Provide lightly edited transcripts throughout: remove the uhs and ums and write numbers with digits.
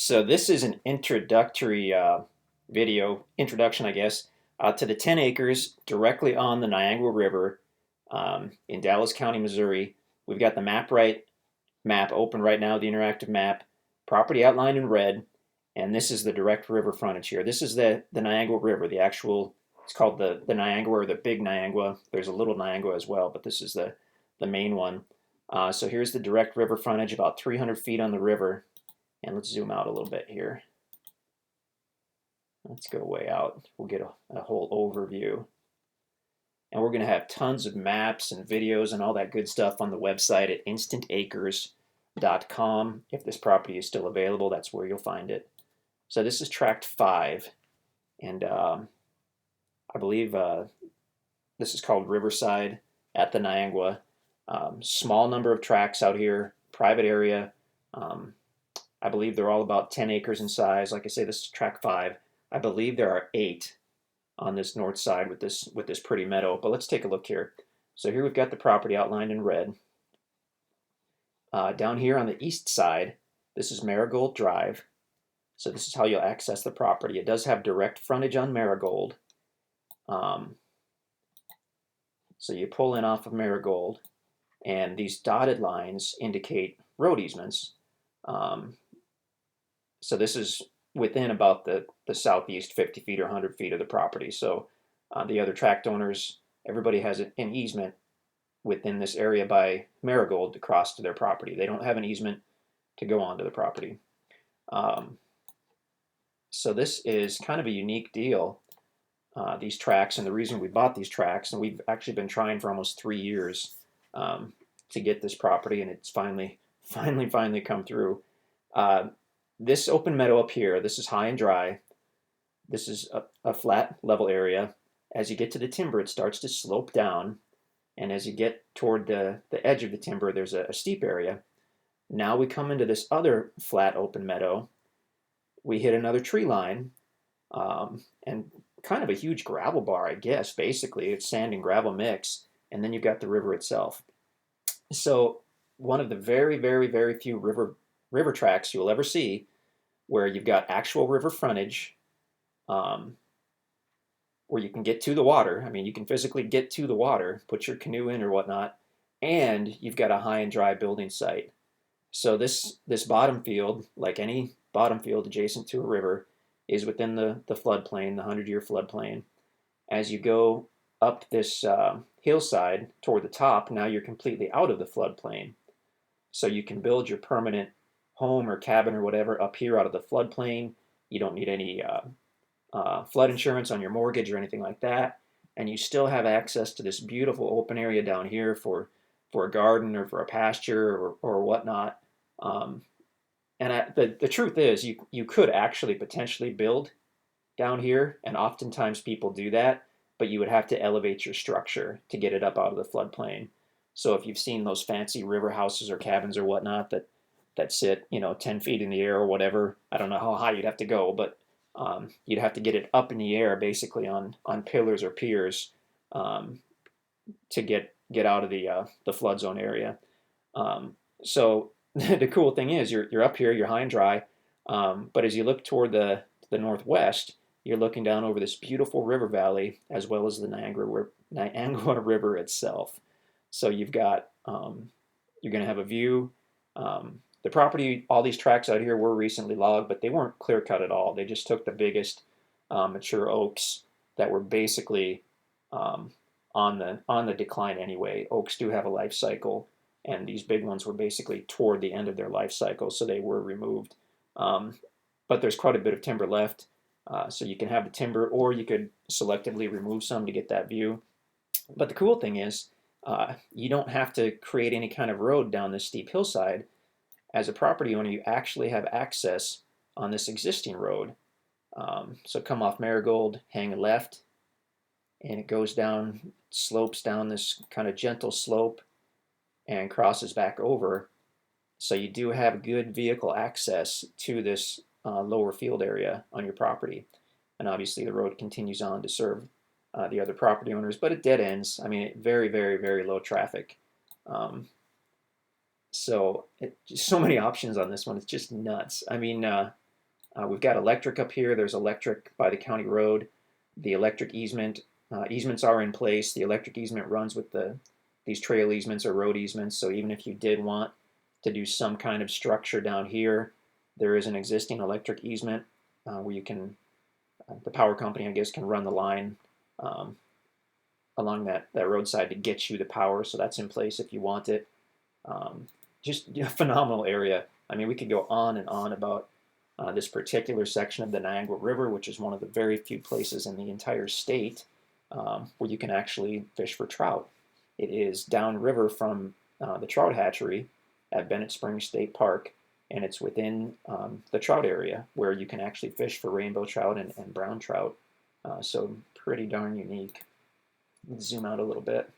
So this is an introductory introduction, I guess, to the 10 acres directly on the Niangua River in Dallas County, Missouri. We've got the map open right now, the interactive map, property outlined in red, and this is the direct river frontage here. This is the Niangua River, the actual, it's called the Niangua or the Big Niangua. There's a little Niangua as well, but this is the main one. So here's the direct river frontage, about 300 feet on the river. And let's zoom out a little bit here. Let's go way out. We'll get a whole overview. And we're going to have tons of maps and videos and all that good stuff on the website at InstantAcres.com. If this property is still available, that's where you'll find it. So this is tract 5. And I believe this is called Riverside at the Niangua. Small number of tracts out here, private area. I believe they're all about 10 acres in size. Like I say, this is tract 5. I believe there are 8 on this north side with this pretty meadow. But let's take a look here. So here we've got the property outlined in red. Down here on the east side, this is Marigold Drive. So this is how you'll access the property. It does have direct frontage on Marigold. So you pull in off of Marigold, and these dotted lines indicate road easements. So this is within about the southeast 50 feet or 100 feet of the property. So the other tract owners, everybody has an easement within this area by Marigold to cross to their property. They don't have an easement to go onto the property. So this is kind of a unique deal, these tracts, and the reason we bought these tracts, and we've actually been trying for almost 3 years to get this property, and it's finally come through. This open meadow up here, this is high and dry. This is a flat level area. As you get to the timber, it starts to slope down. And as you get toward the edge of the timber, there's a steep area. Now we come into this other flat open meadow. We hit another tree line and kind of a huge gravel bar, I guess, basically. It's sand and gravel mix. And then you've got the river itself. So one of the very, very, very few river tracks you'll ever see where you've got actual river frontage, where you can get to the water. I mean, you can physically get to the water, put your canoe in or whatnot, and you've got a high and dry building site. So this bottom field, like any bottom field adjacent to a river, is within the floodplain, the 100-year floodplain. As you go up this hillside toward the top, now you're completely out of the floodplain. So you can build your permanent home or cabin or whatever up here out of the floodplain. You don't need any flood insurance on your mortgage or anything like that. And you still have access to this beautiful open area down here for a garden or for a pasture or whatnot. The truth is you could actually potentially build down here, and oftentimes people do that, but you would have to elevate your structure to get it up out of the floodplain. So if you've seen those fancy river houses or cabins or whatnot that sit, 10 feet in the air or whatever, I don't know how high you'd have to go, but you'd have to get it up in the air basically on pillars or piers to get out of the flood zone area. So the cool thing is you're up here, you're high and dry, but as you look toward the northwest, you're looking down over this beautiful river valley as well as the Niangua River itself. So you've got, you're going to have a view. The property, all these tracts out here were recently logged, but they weren't clear cut at all. They just took the biggest mature oaks that were basically on the decline anyway. Oaks do have a life cycle, and these big ones were basically toward the end of their life cycle, so they were removed. But there's quite a bit of timber left, so you can have the timber, or you could selectively remove some to get that view. But the cool thing is, you don't have to create any kind of road down this steep hillside. As a property owner, you actually have access on this existing road. So come off Marigold, hang a left, and it goes down, slopes down this kind of gentle slope and crosses back over. So you do have good vehicle access to this lower field area on your property. And obviously the road continues on to serve the other property owners, but it dead ends. I mean, very, very, very low traffic. So many options on this one. It's just nuts. I mean, We've got electric up here. There's electric by the county road. The electric easements are in place. The electric easement runs with these trail easements or road easements. So even if you did want to do some kind of structure down here, there is an existing electric easement where you can, the power company, I guess, can run the line along that roadside to get you the power. So that's in place if you want it. Just a phenomenal area. I mean, we could go on and on about this particular section of the Niangua River, which is one of the very few places in the entire state where you can actually fish for trout. It is downriver from the trout hatchery at Bennett Springs State Park, and it's within the trout area where you can actually fish for rainbow trout and brown trout. So pretty darn unique. Let's zoom out a little bit.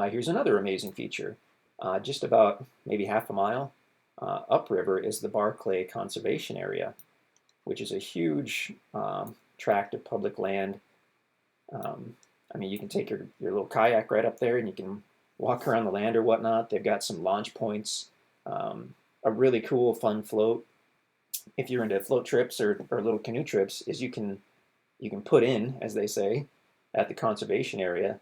Here's another amazing feature. Just about maybe half a mile upriver is the Barclay Conservation Area, which is a huge tract of public land. I mean, you can take your little kayak right up there and you can walk around the land or whatnot. They've got some launch points, a really cool, fun float. If you're into float trips or little canoe trips, is you can put in, as they say, at the conservation area,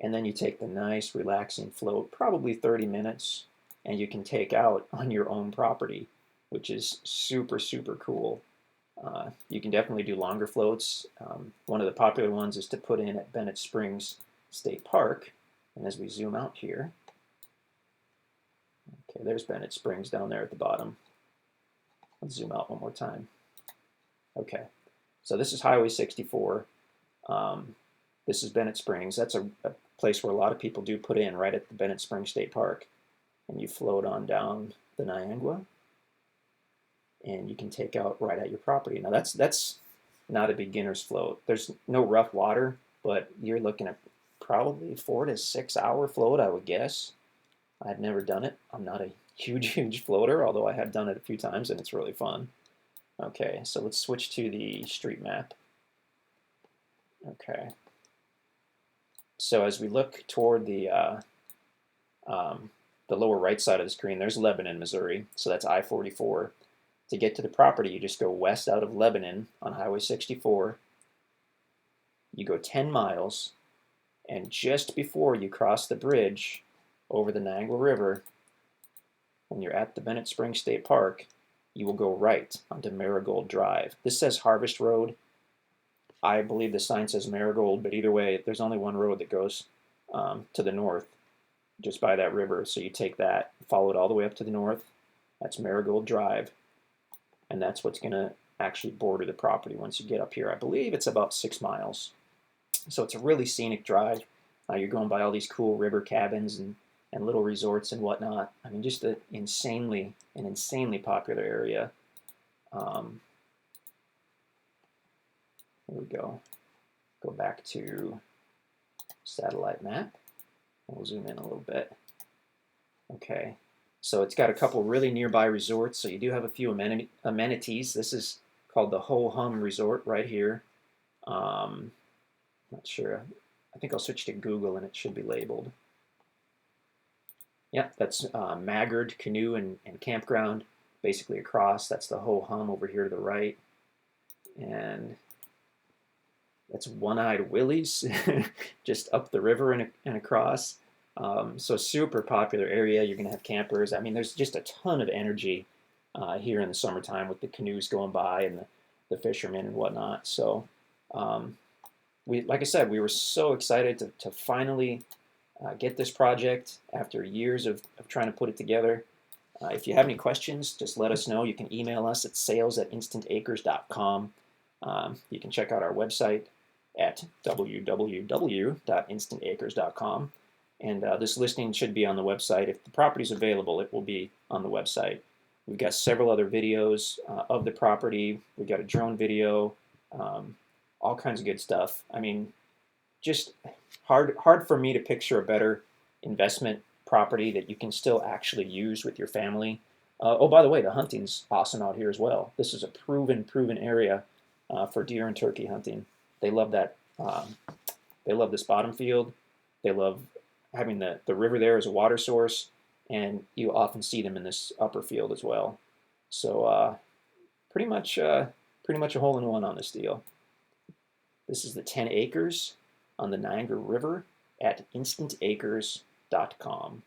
and then you take the nice, relaxing float, probably 30 minutes, and you can take out on your own property, which is super, super cool. You can definitely do longer floats. One of the popular ones is to put in at Bennett Springs State Park. And as we zoom out here, okay, there's Bennett Springs down there at the bottom. Let's zoom out one more time. Okay, so this is Highway 64. This is Bennett Springs. That's a place where a lot of people do put in, right at the Bennett Springs State Park. And you float on down the Niangua, and you can take out right at your property. Now that's not a beginner's float. There's no rough water, but you're looking at probably 4 to 6 hour float, I would guess. I've never done it. I'm not a huge floater, although I have done it a few times and it's really fun. Okay, so let's switch to the street map. Okay. So as we look toward the lower right side of the screen, there's Lebanon, Missouri. So that's I-44. To get to the property, you just go west out of Lebanon on Highway 64. You go 10 miles, and just before you cross the bridge over the Niangua River, when you're at the Bennett Springs State Park, you will go right onto Marigold Drive. This says Harvest Road. I believe the sign says Marigold, but either way, there's only one road that goes to the north, just by that river. So you take that, follow it all the way up to the north. That's Marigold Drive. And that's what's going to actually border the property once you get up here. I believe it's about 6 miles. So it's a really scenic drive. You're going by all these cool river cabins and little resorts and whatnot. I mean, just an insanely popular area. Here we go. Go back to satellite map. We'll zoom in a little bit. Okay, so it's got a couple really nearby resorts, so you do have a few amenities. This is called the Ho Hum Resort right here. Not sure. I think I'll switch to Google and it should be labeled. Yeah, that's Maggard Canoe and Campground, basically across. That's the Ho Hum over here to the right. And that's One-Eyed Willie's, just up the river and across. So super popular area. You're going to have campers. I mean, there's just a ton of energy here in the summertime with the canoes going by and the fishermen and whatnot. So like I said, we were so excited to finally get this project after years of trying to put it together. If you have any questions, just let us know. You can email us at sales@instantacres.com. You can check out our website at www.instantacres.com. And this listing should be on the website. If the property is available, it will be on the website. We've got several other videos of the property. We've got a drone video, all kinds of good stuff. I mean, just hard for me to picture a better investment property that you can still actually use with your family. Oh, by the way, the hunting's awesome out here as well. This is a proven area for deer and turkey hunting. They love that. They love this bottom field. They love having the river there as a water source, and you often see them in this upper field as well. So pretty much a hole-in-one on this deal. This is the 10 acres on the Niangua River at InstantAcres.com.